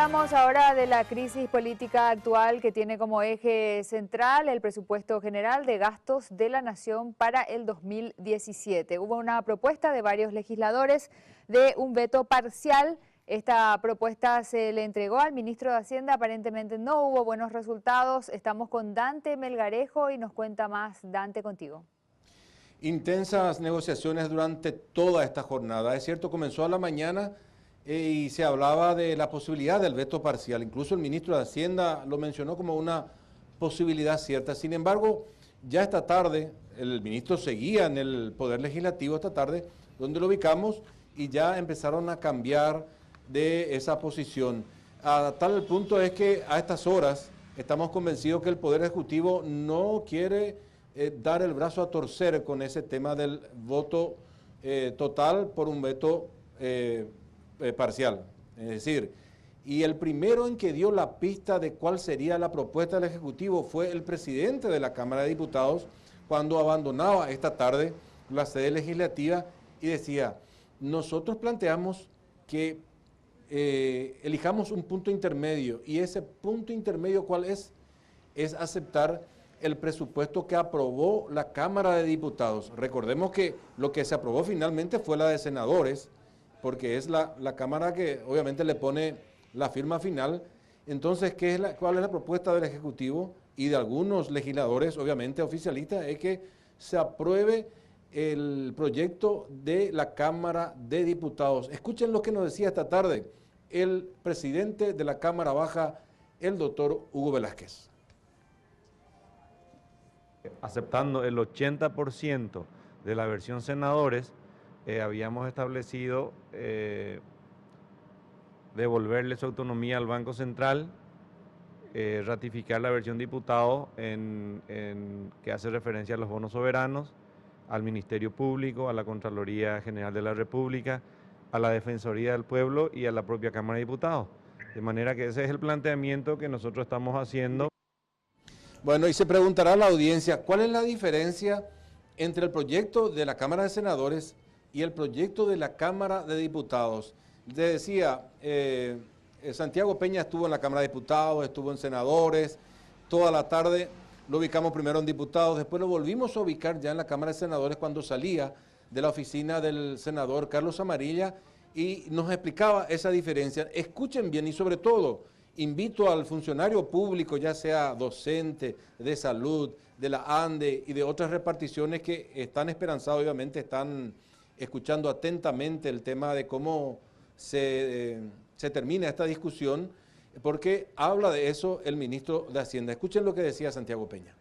Hablamos ahora de la crisis política actual que tiene como eje central el presupuesto general de gastos de la Nación para el 2017. Hubo una propuesta de varios legisladores de un veto parcial. Esta propuesta se le entregó al ministro de Hacienda, aparentemente no hubo buenos resultados. Estamos con Dante Melgarejo y nos cuenta más. Dante, contigo. Intensas negociaciones durante toda esta jornada. Es cierto, comenzó a la mañana y se hablaba de la posibilidad del veto parcial. Incluso el ministro de Hacienda lo mencionó como una posibilidad cierta. Sin embargo, ya esta tarde, el ministro seguía en el Poder Legislativo esta tarde, donde lo ubicamos, y ya empezaron a cambiar de esa posición. A tal punto es que a estas horas estamos convencidos que el Poder Ejecutivo no quiere dar el brazo a torcer con ese tema del voto total por un veto parcial. Es decir, y el primero en que dio la pista de cuál sería la propuesta del Ejecutivo fue el presidente de la Cámara de Diputados, cuando abandonaba esta tarde la sede legislativa y decía: nosotros planteamos que elijamos un punto intermedio, y ese punto intermedio, ¿cuál es? Es aceptar el presupuesto que aprobó la Cámara de Diputados. Recordemos que lo que se aprobó finalmente fue la de senadores, porque es la Cámara que obviamente le pone la firma final. Entonces, ¿cuál es la propuesta del Ejecutivo y de algunos legisladores, obviamente oficialistas? Es que se apruebe el proyecto de la Cámara de Diputados. Escuchen lo que nos decía esta tarde el presidente de la Cámara Baja, el doctor Hugo Velázquez. Aceptando el 80% de la versión senadores, habíamos establecido devolverle su autonomía al Banco Central, ratificar la versión diputado que hace referencia a los bonos soberanos, al Ministerio Público, a la Contraloría General de la República, a la Defensoría del Pueblo y a la propia Cámara de Diputados. De manera que ese es el planteamiento que nosotros estamos haciendo. Bueno, y se preguntará a la audiencia, ¿cuál es la diferencia entre el proyecto de la Cámara de Senadores y el proyecto de la Cámara de Diputados? Le decía, Santiago Peña estuvo en la Cámara de Diputados, estuvo en Senadores, toda la tarde lo ubicamos primero en Diputados, después lo volvimos a ubicar ya en la Cámara de Senadores cuando salía de la oficina del senador Carlos Amarilla y nos explicaba esa diferencia. Escuchen bien y sobre todo, invito al funcionario público, ya sea docente, de salud, de la ANDE y de otras reparticiones que están esperanzados, obviamente están escuchando atentamente el tema de cómo se termina esta discusión, porque habla de eso el ministro de Hacienda. Escuchen lo que decía Santiago Peña.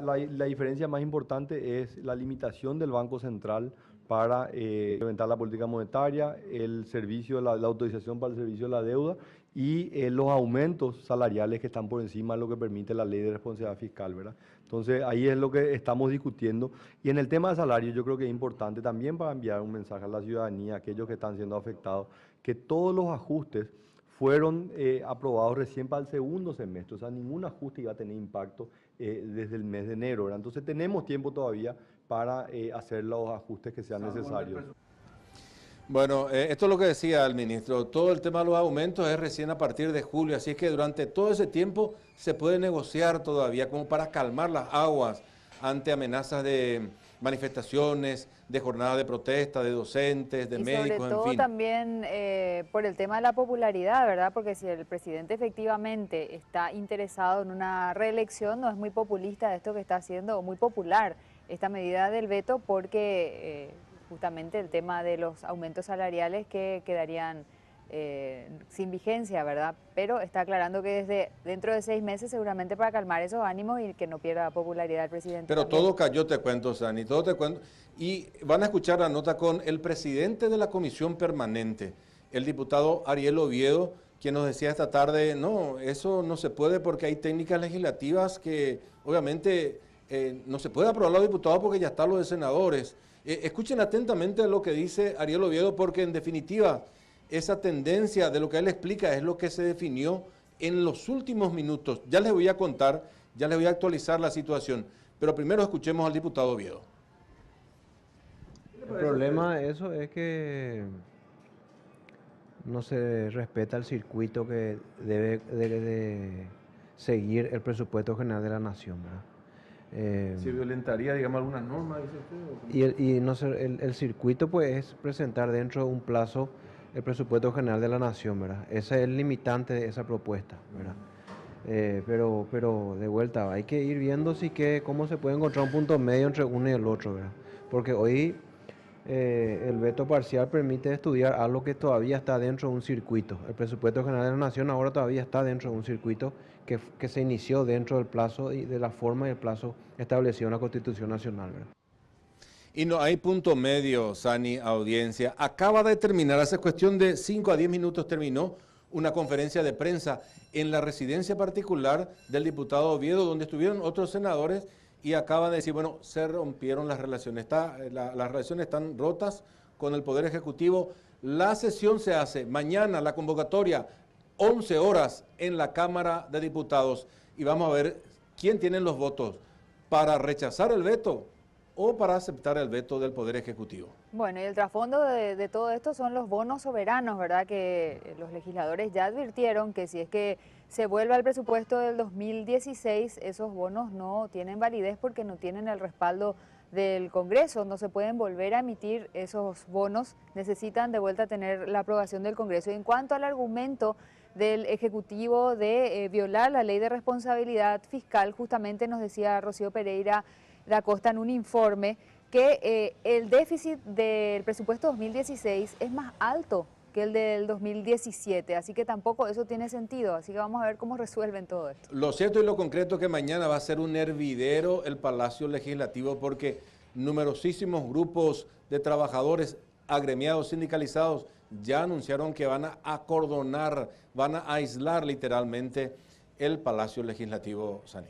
La diferencia más importante es la limitación del Banco Central para implementar la política monetaria, el servicio, la autorización para el servicio de la deuda y los aumentos salariales que están por encima de lo que permite la ley de responsabilidad fiscal, ¿verdad? Entonces ahí es lo que estamos discutiendo. Y en el tema de salario yo creo que es importante también para enviar un mensaje a la ciudadanía, a aquellos que están siendo afectados, que todos los ajustes fueron aprobados recién para el segundo semestre, o sea, ningún ajuste iba a tener impacto desde el mes de enero, ¿verdad? Entonces tenemos tiempo todavía para hacer los ajustes que sean necesarios. Bueno, esto es lo que decía el ministro, todo el tema de los aumentos es recién a partir de julio, así es que durante todo ese tiempo se puede negociar todavía como para calmar las aguas ante amenazas de manifestaciones, de jornadas de protesta, de docentes, de médicos, en fin. Sobre todo también por el tema de la popularidad, ¿verdad? Porque si el presidente efectivamente está interesado en una reelección, no es muy populista esto que está haciendo, o muy popular esta medida del veto, porque justamente el tema de los aumentos salariales que quedarían sin vigencia, ¿verdad? Pero está aclarando que desde dentro de 6 meses seguramente para calmar esos ánimos y que no pierda popularidad el presidente. Pero también. todo cayó, te cuento, Sani, todo te cuento. Y van a escuchar la nota con el presidente de la comisión permanente, el diputado Ariel Oviedo, quien nos decía esta tarde, no, eso no se puede porque hay técnicas legislativas que obviamente no se puede aprobar los diputados porque ya están los de senadores. Escuchen atentamente lo que dice Ariel Oviedo, porque en definitiva esa tendencia de lo que él explica es lo que se definió en los últimos minutos. Ya les voy a contar, ya les voy a actualizar la situación, pero primero escuchemos al diputado Oviedo. El problema de eso es que no se respeta el circuito que debe de seguir el presupuesto general de la Nación, ¿verdad? ¿Se violentaría, digamos, algunas normas, dice usted? Y no el circuito pues es presentar dentro de un plazo el presupuesto general de la Nación, ¿verdad? Ese es el limitante de esa propuesta, ¿verdad? Pero de vuelta, hay que ir viendo cómo se puede encontrar un punto medio entre uno y el otro, ¿verdad? Porque hoy el veto parcial permite estudiar algo que todavía está dentro de un circuito. El presupuesto general de la Nación ahora todavía está dentro de un circuito que se inició dentro del plazo y de la forma y el plazo establecido en la Constitución Nacional, ¿verdad? Y no hay punto medio, Sani, audiencia. Acaba de terminar, hace cuestión de 5 a 10 minutos terminó una conferencia de prensa en la residencia particular del diputado Oviedo, donde estuvieron otros senadores y acaban de decir, bueno, se rompieron las relaciones, las relaciones están rotas con el Poder Ejecutivo. La sesión se hace mañana, la convocatoria, 11 horas en la Cámara de Diputados y vamos a ver quién tiene los votos para rechazar el veto o para aceptar el veto del Poder Ejecutivo. Bueno, y el trasfondo de todo esto son los bonos soberanos, ¿verdad? Que los legisladores ya advirtieron que si es que se vuelve al presupuesto del 2016, esos bonos no tienen validez porque no tienen el respaldo del Congreso, no se pueden volver a emitir esos bonos, necesitan de vuelta tener la aprobación del Congreso. Y en cuanto al argumento del Ejecutivo de violar la ley de responsabilidad fiscal, justamente nos decía Rocío Pereira da Costa en un informe que el déficit del presupuesto 2016 es más alto que el del 2017, así que tampoco eso tiene sentido, así que vamos a ver cómo resuelven todo esto. Lo cierto y lo concreto es que mañana va a ser un hervidero el Palacio Legislativo porque numerosísimos grupos de trabajadores agremiados, sindicalizados, ya anunciaron que van a acordonar, van a aislar literalmente el Palacio Legislativo, Sani.